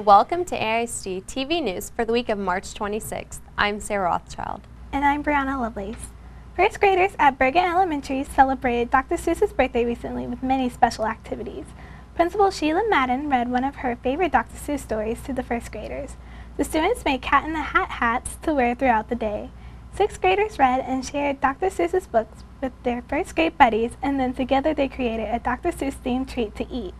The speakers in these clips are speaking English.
and welcome to AISD-TV News for the week of March 26th. I'm Sarah Rothschild. And I'm Brianna Lovelace. First graders at Burgin Elementary celebrated Dr. Seuss's birthday recently with many special activities. Principal Sheila Madden read one of her favorite Dr. Seuss stories to the first graders. The students made cat-in-the-hat hats to wear throughout the day. Sixth graders read and shared Dr. Seuss's books with their first grade buddies, and then together they created a Dr. Seuss themed treat to eat.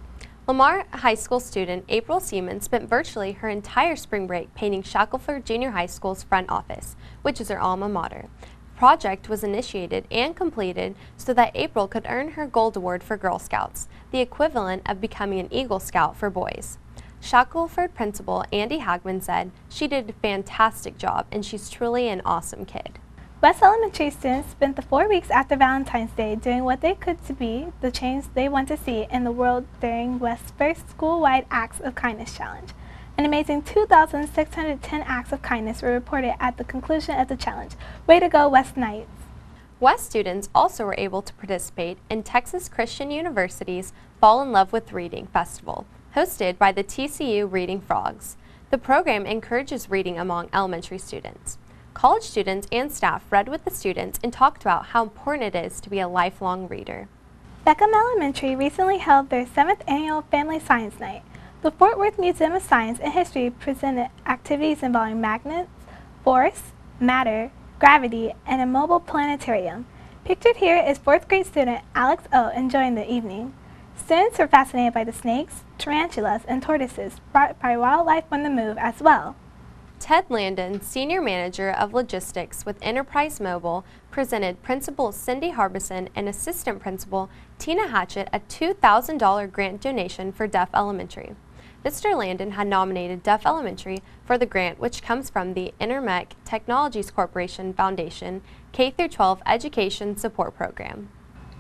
Lamar High School student April Seaman spent virtually her entire spring break painting Shackelford Junior High School's front office, which is her alma mater. The project was initiated and completed so that April could earn her Gold Award for Girl Scouts, the equivalent of becoming an Eagle Scout for boys. Shackelford principal Andy Hagman said she did a fantastic job and she's truly an awesome kid. West Elementary students spent the 4 weeks after Valentine's Day doing what they could to be the change they want to see in the world during West's first school-wide Acts of Kindness Challenge. An amazing 2,610 acts of kindness were reported at the conclusion of the challenge. Way to go, West Knights! West students also were able to participate in Texas Christian University's Fall in Love with Reading Festival, hosted by the TCU Reading Frogs. The program encourages reading among elementary students. College students and staff read with the students and talked about how important it is to be a lifelong reader. Beckham Elementary recently held their 7th annual Family Science Night. The Fort Worth Museum of Science and History presented activities involving magnets, force, matter, gravity, and a mobile planetarium. Pictured here is 4th grade student Alex O. enjoying the evening. Students were fascinated by the snakes, tarantulas, and tortoises brought by Wildlife on the Move as well. Ted Landon, Senior Manager of Logistics with Enterprise Mobile, presented Principal Cindy Harbison and Assistant Principal Tina Hatchett a $2,000 grant donation for Duff Elementary. Mr. Landon had nominated Duff Elementary for the grant, which comes from the Intermec Technologies Corporation Foundation K-12 Education Support Program.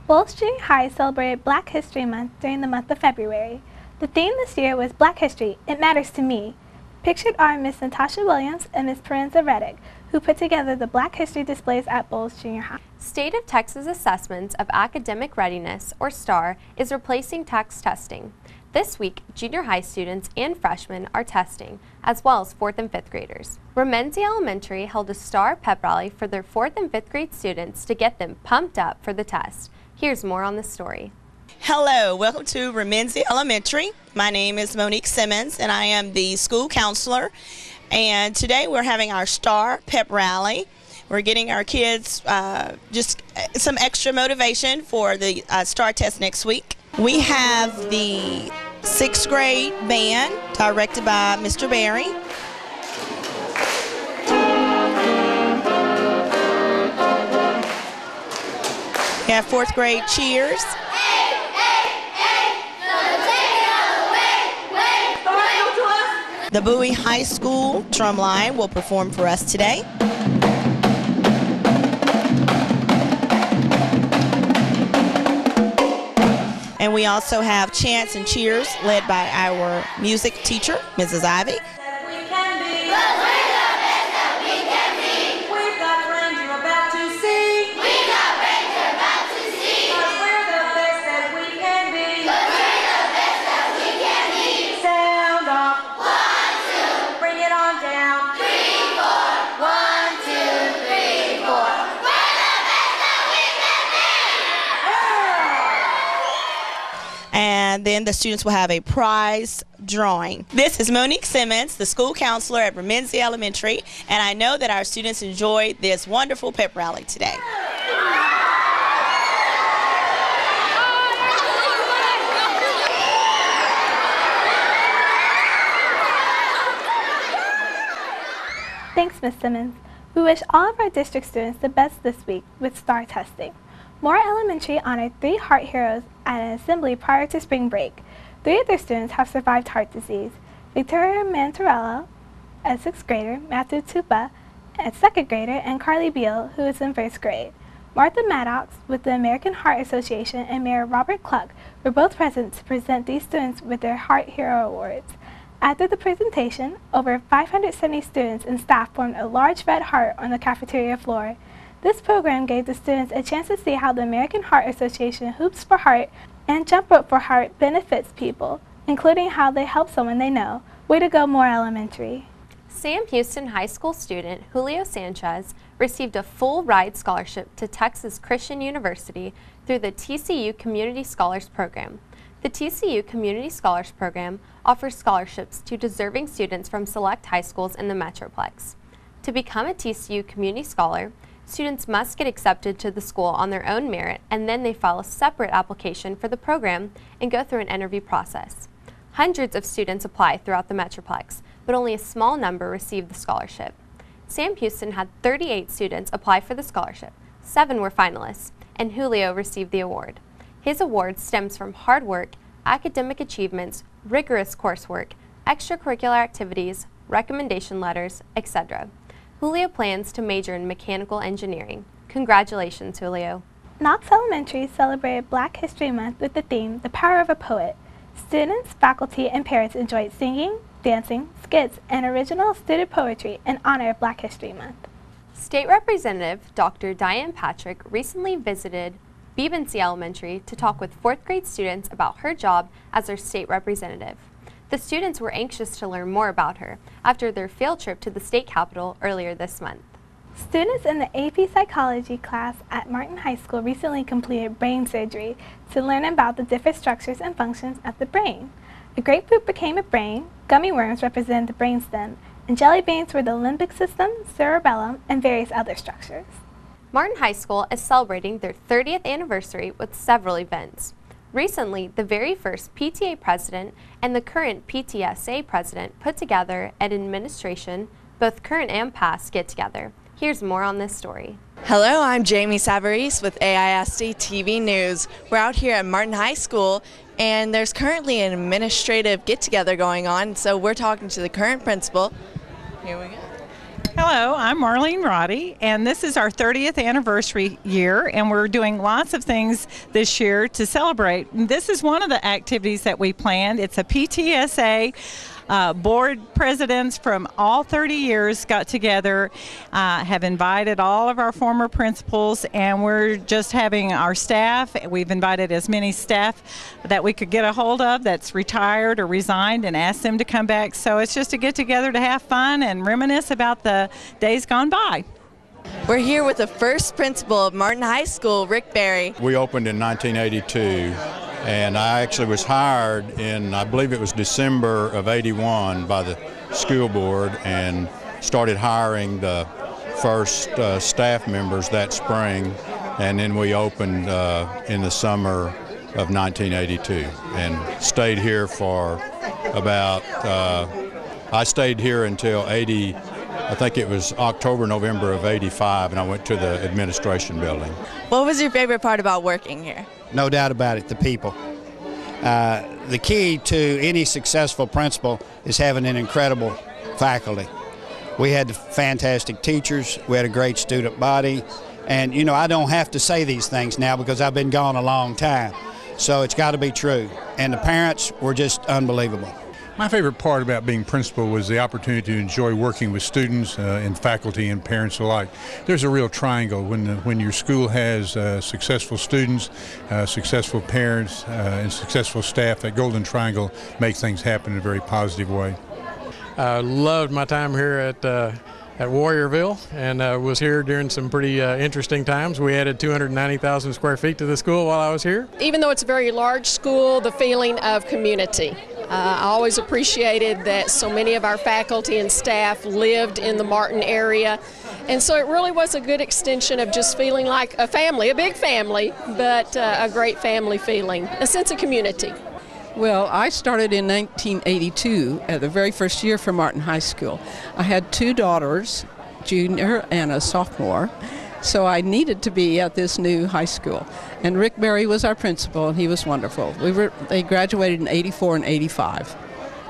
Boles Junior High celebrated Black History Month during the month of February. The theme this year was Black History, It Matters to Me. Pictured are Miss Natasha Williams and Miss Parenza Reddick, who put together the Black History displays at Boles Junior High. State of Texas Assessments of Academic Readiness, or STAAR, is replacing tax testing. This week, junior high students and freshmen are testing, as well as 4th and 5th graders. Remynse Elementary held a STAAR pep rally for their 4th and 5th grade students to get them pumped up for the test. Here's more on the story. Hello, welcome to Remynse Elementary. My name is Monique Simmons and I am the school counselor, and today we're having our STAAR pep rally. We're getting our kids just some extra motivation for the STAAR test next week. We have the 6th grade band directed by Mr. Barry. We have 4th grade cheers. The Bowie High School drumline will perform for us today. And we also have chants and cheers led by our music teacher, Mrs. Ivy. And then the students will have a prize drawing. This is Monique Simmons, the school counselor at Remynse Elementary, and I know that our students enjoyed this wonderful pep rally today. Thanks, Ms. Simmons. We wish all of our district students the best this week with STAAR testing. Moore Elementary honored 3 heart heroes at an assembly prior to spring break. 3 of their students have survived heart disease. Victoria Mantarella, a 6th grader, Matthew Tupa, a 2nd grader, and Carly Beal, who is in 1st grade. Martha Maddox with the American Heart Association and Mayor Robert Cluck were both present to present these students with their Heart Hero Awards. After the presentation, over 570 students and staff formed a large red heart on the cafeteria floor. This program gave the students a chance to see how the American Heart Association Hoops for Heart and Jump Rope for Heart benefits people, including how they help someone they know, Way to go, Moore Elementary. Sam Houston High School student Julio Sanchez received a full ride scholarship to Texas Christian University through the TCU Community Scholars Program. The TCU Community Scholars Program offers scholarships to deserving students from select high schools in the Metroplex. To become a TCU Community Scholar, students must get accepted to the school on their own merit, and then they file a separate application for the program and go through an interview process. Hundreds of students apply throughout the Metroplex, but only a small number receive the scholarship. Sam Houston had 38 students apply for the scholarship. 7 were finalists, and Julio received the award. His award stems from hard work, academic achievements, rigorous coursework, extracurricular activities, recommendation letters, etc. Julio plans to major in mechanical engineering. Congratulations, Julio. Knox Elementary celebrated Black History Month with the theme, The Power of a Poet. Students, faculty, and parents enjoyed singing, dancing, skits, and original student poetry in honor of Black History Month. State Representative Dr. Diane Patrick recently visited Bebensee Elementary to talk with 4th grade students about her job as their state representative. The students were anxious to learn more about her after their field trip to the state capitol earlier this month. Students in the AP Psychology class at Martin High School recently completed brain surgery to learn about the different structures and functions of the brain. A grapefruit became a brain, gummy worms represented the brainstem, and jelly beans were the limbic system, cerebellum, and various other structures. Martin High School is celebrating their 30th anniversary with several events. Recently, the very first PTA president and the current PTSA president put together an administration, both current and past, get-together. Here's more on this story. Hello, I'm Jamie Savarese with AISD-TV News. We're out here at Martin High School, and there's currently an administrative get-together going on, so we're talking to the current principal. Here we go. Hello, I'm Marlene Roddy, and this is our 30th anniversary year, and we're doing lots of things this year to celebrate. And this is one of the activities that we planned. It's a PTSA. Board presidents from all 30 years got together, have invited all of our former principals, and we're just having our staff. We've invited as many staff that we could get a hold of that's retired or resigned and asked them to come back. So it's just a get together to have fun and reminisce about the days gone by. We're here with the first principal of Martin High School, Rick Berry. We opened in 1982. And I actually was hired in, I believe it was December of '81 by the school board, and started hiring the first staff members that spring, and then we opened in the summer of 1982 and stayed here for about, I stayed here until I think it was October, November of '85, and I went to the administration building. What was your favorite part about working here? No doubt about it, the people. The key to any successful principal is having an incredible faculty. We had fantastic teachers, we had a great student body, and you know, I don't have to say these things now because I've been gone a long time, so it's got to be true. And the parents were just unbelievable. My favorite part about being principal was the opportunity to enjoy working with students and faculty and parents alike. There's a real triangle when your school has successful students, successful parents, and successful staff. That golden triangle makes things happen in a very positive way. I loved my time here at Warriorville, and was here during some pretty interesting times. We added 290,000 square feet to the school while I was here. Even though it's a very large school, the feeling of community. I always appreciated that so many of our faculty and staff lived in the Martin area, and so it really was a good extension of just feeling like a family, a big family, but a great family feeling, a sense of community. Well, I started in 1982 at the very first year for Martin High School. I had 2 daughters, junior and a sophomore, so I needed to be at this new high school. And Rick Berry was our principal, and he was wonderful. They graduated in '84 and '85.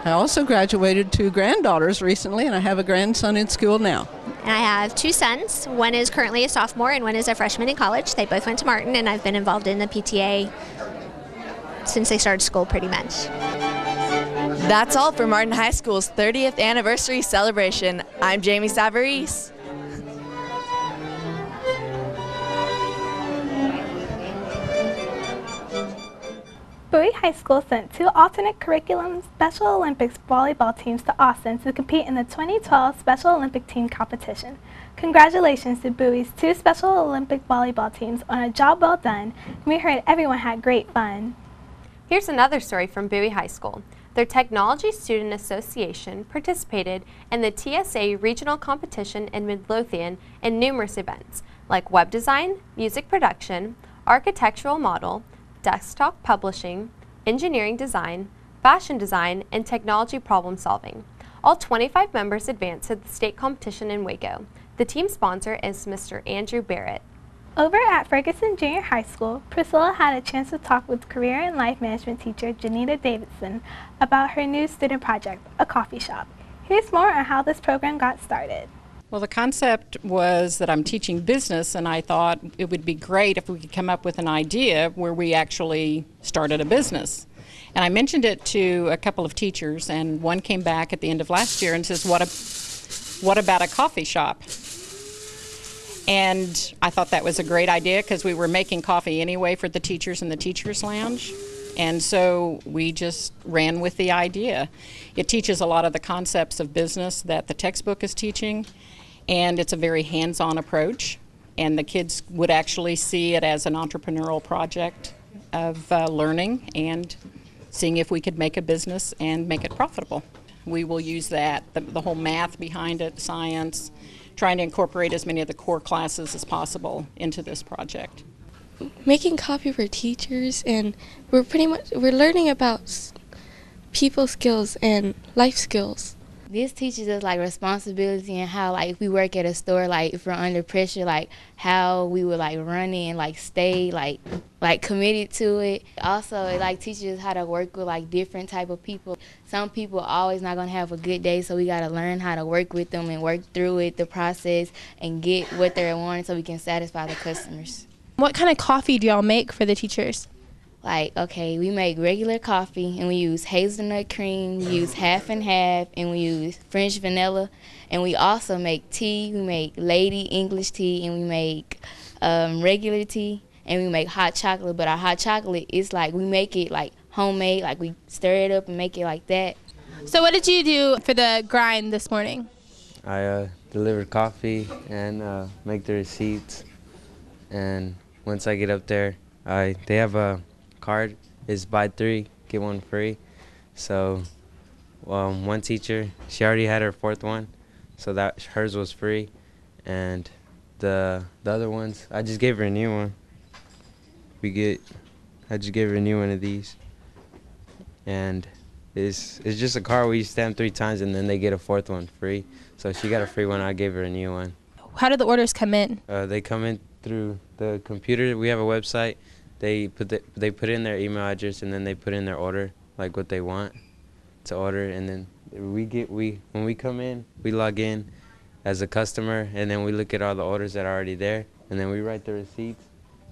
I also graduated 2 granddaughters recently, and I have a grandson in school now. And I have 2 sons. One is currently a sophomore, and one is a freshman in college. They both went to Martin, and I've been involved in the PTA since they started school pretty much. That's all for Martin High School's 30th anniversary celebration. I'm Jamie Savarese. Bowie High School sent 2 alternate curriculum Special Olympics volleyball teams to Austin to compete in the 2012 Special Olympic Team competition. Congratulations to Bowie's 2 Special Olympic volleyball teams on a job well done, and we heard everyone had great fun. Here's another story from Bowie High School. Their Technology Student Association participated in the TSA regional competition in Midlothian in numerous events like web design, music production, architectural model, desktop publishing, engineering design, fashion design, and technology problem solving. All 25 members advanced to the state competition in Waco. The team sponsor is Mr. Andrew Barrett. Over at Ferguson Junior High School, Priscilla had a chance to talk with career and life management teacher Janita Davidson about her new student project, a coffee shop. Here's more on how this program got started. Well, the concept was that I'm teaching business, and I thought it would be great if we could come up with an idea where we actually started a business. And I mentioned it to a couple of teachers, and one came back at the end of last year and says, what about a coffee shop? And I thought that was a great idea because we were making coffee anyway for the teachers in the teachers' lounge. And so we just ran with the idea. It teaches a lot of the concepts of business that the textbook is teaching, and it's a very hands-on approach. And the kids would actually see it as an entrepreneurial project of learning and seeing if we could make a business and make it profitable. We will use that, the whole math behind it, science, trying to incorporate as many of the core classes as possible into this project. Making coffee for teachers, and we're learning about people skills and life skills. This teaches us like responsibility and how like if we work at a store, like if we're under pressure, like how we would like run it and like stay like committed to it. Also it like teaches us how to work with like different type of people. Some people are always not gonna have a good day, so we gotta learn how to work with them and work through it, the process, and get what they're wanting so we can satisfy the customers. What kind of coffee do y'all make for the teachers? Like, okay, we make regular coffee, and we use hazelnut cream, we use half and half, and we use French vanilla. And we also make tea. We make Lady English tea, and we make regular tea, and we make hot chocolate. But our hot chocolate is like, we make it like homemade, like we stir it up and make it like that. So what did you do for the grind this morning? I delivered coffee and make the receipts. And once I get up there, they have a card, is buy 3 get 1 free. So one teacher, she already had her 4th one, so that hers was free, and the other ones I just gave her a new one. I just gave her a new one of these, and it's just a card where you stamp 3 times and then they get a 4th one free. So she got a free one, I gave her a new one. How do the orders come in? They come in through the computer. We have a website. They put in their email address, and then they put in their order, like what they want to order, and then when we come in, we log in as a customer, and then we look at all the orders that are already there, and then we write the receipts.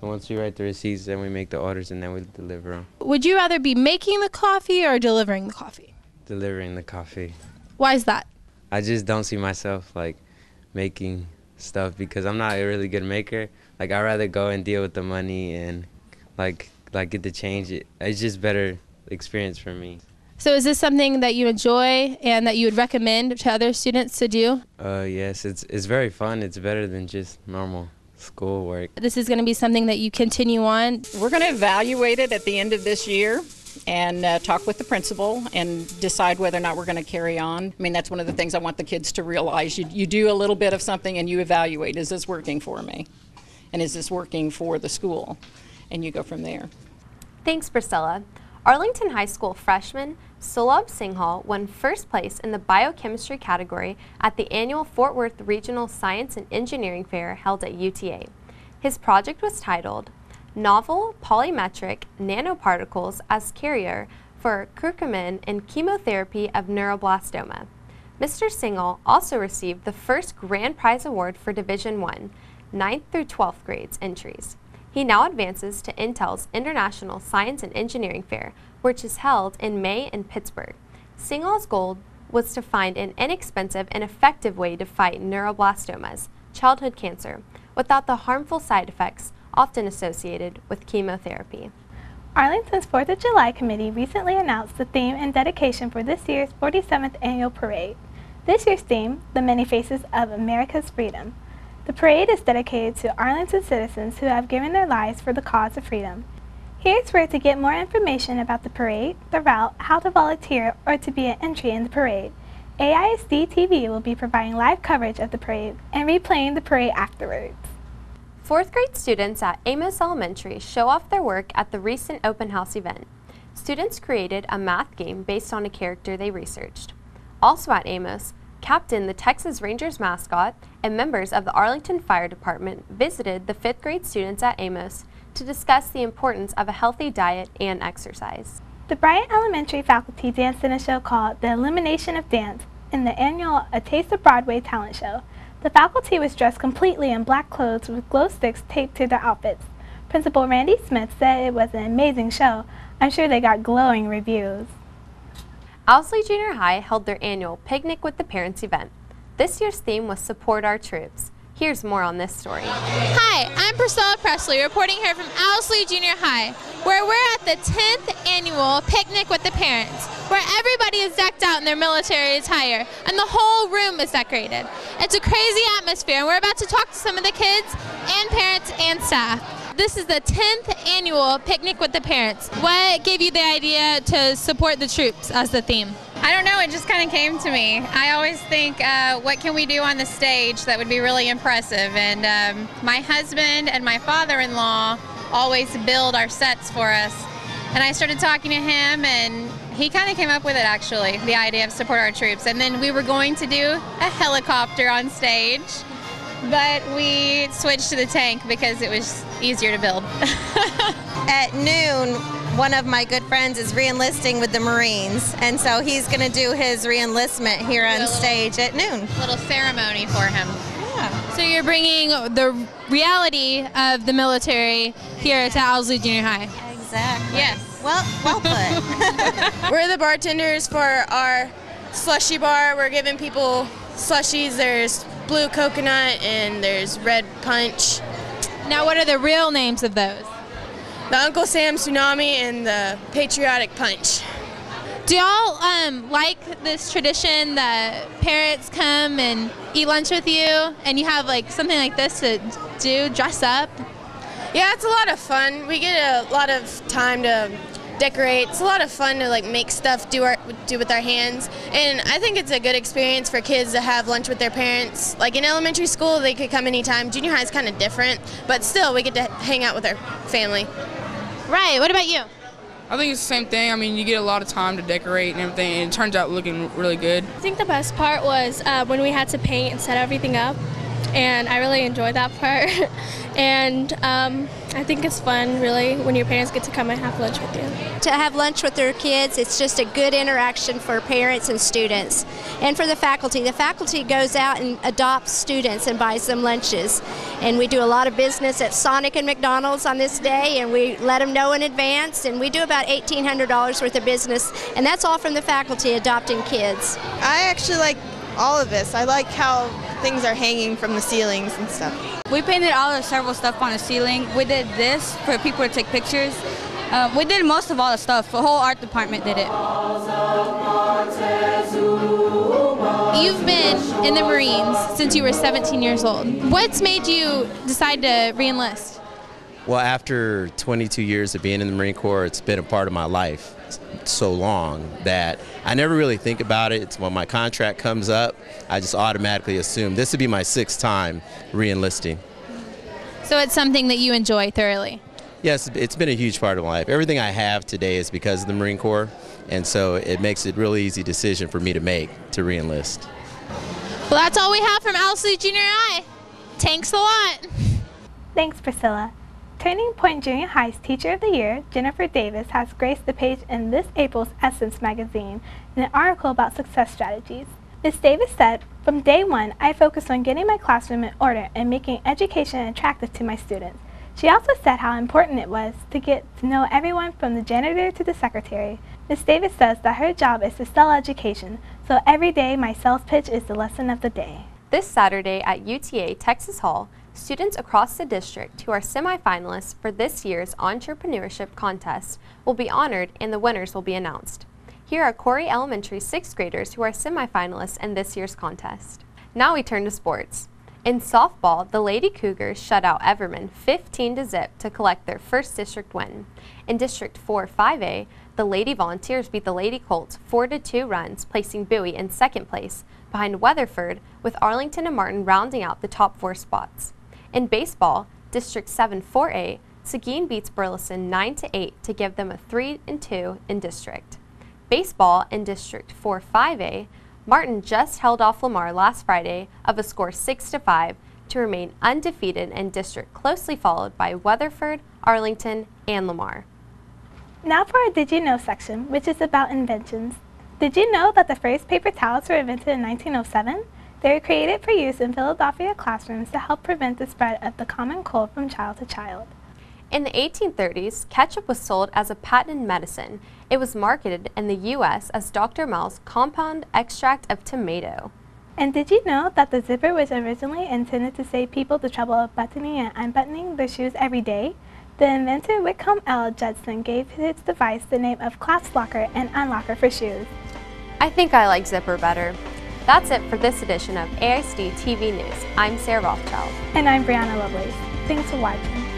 And once we write the receipts, then we make the orders, and then we deliver them. Would you rather be making the coffee or delivering the coffee? Delivering the coffee. Why is that? I just don't see myself like making stuff because I'm not a really good maker. Like I'd rather go and deal with the money and like get to change it. It's just better experience for me. So is this something that you enjoy and that you would recommend to other students to do? Yes, it's very fun. It's better than just normal school work. This is going to be something that you continue on? We're going to evaluate it at the end of this year and talk with the principal and decide whether or not we're going to carry on. I mean, that's one of the things I want the kids to realize. You do a little bit of something and you evaluate, is this working for me? And is this working for the school? And you go from there. Thanks, Priscilla. Arlington High School freshman Sulabh Singhal won first place in the biochemistry category at the annual Fort Worth Regional Science and Engineering Fair held at UTA. His project was titled Novel Polymetric Nanoparticles as Carrier for Curcumin in Chemotherapy of Neuroblastoma. Mr. Singhal also received the first Grand Prize Award for Division I, 9th through 12th grades entries. He now advances to Intel's International Science and Engineering Fair, which is held in May in Pittsburgh. Singhal's goal was to find an inexpensive and effective way to fight neuroblastomas, childhood cancer, without the harmful side effects often associated with chemotherapy. Arlington's 4th of July Committee recently announced the theme and dedication for this year's 47th Annual Parade. This year's theme, The Many Faces of America's Freedom. The parade is dedicated to Arlington citizens who have given their lives for the cause of freedom. Here's where to get more information about the parade, the route, how to volunteer, or to be an entry in the parade. AISD-TV will be providing live coverage of the parade and replaying the parade afterwards. 4th grade students at Amos Elementary show off their work at the recent open house event. Students created a math game based on a character they researched. Also at Amos, Captain, the Texas Rangers mascot, and members of the Arlington Fire Department visited the 5th grade students at Amos to discuss the importance of a healthy diet and exercise. The Bryant Elementary faculty danced in a show called The Illumination of Dance in the annual A Taste of Broadway talent show. The faculty was dressed completely in black clothes with glow sticks taped to their outfits. Principal Randy Smith said it was an amazing show. I'm sure they got glowing reviews. Ousley Junior High held their annual Picnic with the Parents event. This year's theme was Support Our Troops. Here's more on this story. Hi, I'm Priscilla Presley reporting here from Ousley Junior High, where we're at the 10th annual Picnic with the Parents, where everybody is decked out in their military attire and the whole room is decorated. It's a crazy atmosphere and we're about to talk to some of the kids and parents and staff. This is the 10th annual Picnic with the Parents. What gave you the idea to support the troops as the theme? I don't know, it just kind of came to me. I always think, what can we do on the stage that would be really impressive? And my husband and my father-in-law always build our sets for us. And I started talking to him, and he kind of came up with it, actually, the idea of support our troops. And then we were going to do a helicopter on stage, but we switched to the tank because it was easier to build. At noon, one of my good friends is re-enlisting with the Marines, and so he's going to do his re-enlistment here on stage at noon. Little ceremony for him. Yeah. So you're bringing the reality of the military here to Ousley Junior High. Exactly. Yes. Well put. We're the bartenders for our slushy bar. We're giving people slushies. There's blue coconut and there's red punch. Now, what are the real names of those? The Uncle Sam Tsunami and the Patriotic Punch. Do y'all like this tradition that parents come and eat lunch with you and you have like something like this to do, dress up? Yeah, it's a lot of fun. We get a lot of time to decorate. It's a lot of fun to like make stuff, do with our hands. And I think it's a good experience for kids to have lunch with their parents. Like in elementary school, they could come anytime. Junior high is kind of different, but still we get to hang out with our family. Right, what about you? I think it's the same thing. I mean, you get a lot of time to decorate and everything, and it turns out looking really good. I think the best part was when we had to paint and set everything up, and I really enjoyed that part. And I think it's fun, really, when your parents get to come and have lunch with you. To have lunch with their kids, it's just a good interaction for parents and students. And for the faculty goes out and adopts students and buys them lunches. And we do a lot of business at Sonic and McDonald's on this day, and we let them know in advance, and we do about $1,800 worth of business, and that's all from the faculty adopting kids. I actually like all of this. I like how things are hanging from the ceilings and stuff. We painted all the several stuff on the ceiling. We did this for people to take pictures. We did most of all the stuff. The whole art department did it. You've been in the Marines since you were 17 years old. What's made you decide to re-enlist? Well, after 22 years of being in the Marine Corps, it's been a part of my life so long that I never really think about it. It's when my contract comes up, I just automatically assume this would be my 6th time re-enlisting. So it's something that you enjoy thoroughly? Yes, it's been a huge part of my life. Everything I have today is because of the Marine Corps, and so it makes it a really easy decision for me to make to re-enlist. Well, that's all we have from Ousley Junior High. Thanks a lot. Thanks, Priscilla. Turning Point Junior High's Teacher of the Year, Jennifer Davis, has graced the page in this April's Essence magazine in an article about success strategies. Ms. Davis said, "From day one, I focused on getting my classroom in order and making education attractive to my students." She also said how important it was to get to know everyone from the janitor to the secretary. Ms. Davis says that her job is to sell education, so every day my sales pitch is the lesson of the day. This Saturday at UTA Texas Hall, students across the district who are semifinalists for this year's Entrepreneurship Contest will be honored and the winners will be announced. Here are Corey Elementary 6th graders who are semifinalists in this year's contest. Now we turn to sports. In softball, the Lady Cougars shut out Everman 15-0 to collect their first district win. In District 4-5A, the Lady Volunteers beat the Lady Colts 4-2 runs, placing Bowie in second place, behind Weatherford, with Arlington and Martin rounding out the top 4 spots. In baseball, District 7-4A, Seguin beats Burleson 9-8 to give them a 3-2 in district. Baseball in District 4-5A, Martin just held off Lamar last Friday of a score 6-5 to remain undefeated in district, closely followed by Weatherford, Arlington, and Lamar. Now for our Did You Know section, which is about inventions. Did you know that the first paper towels were invented in 1907? They were created for use in Philadelphia classrooms to help prevent the spread of the common cold from child to child. In the 1830s, ketchup was sold as a patented medicine. It was marketed in the U.S. as Dr. Mell's compound extract of tomato. And did you know that the zipper was originally intended to save people the trouble of buttoning and unbuttoning their shoes every day? The inventor Whitcomb L. Judson gave his device the name of clasp locker and unlocker for shoes. I think I like zipper better. That's it for this edition of AISD-TV News. I'm Sarah Rothschild. And I'm Brianna Lovelace. Thanks for watching.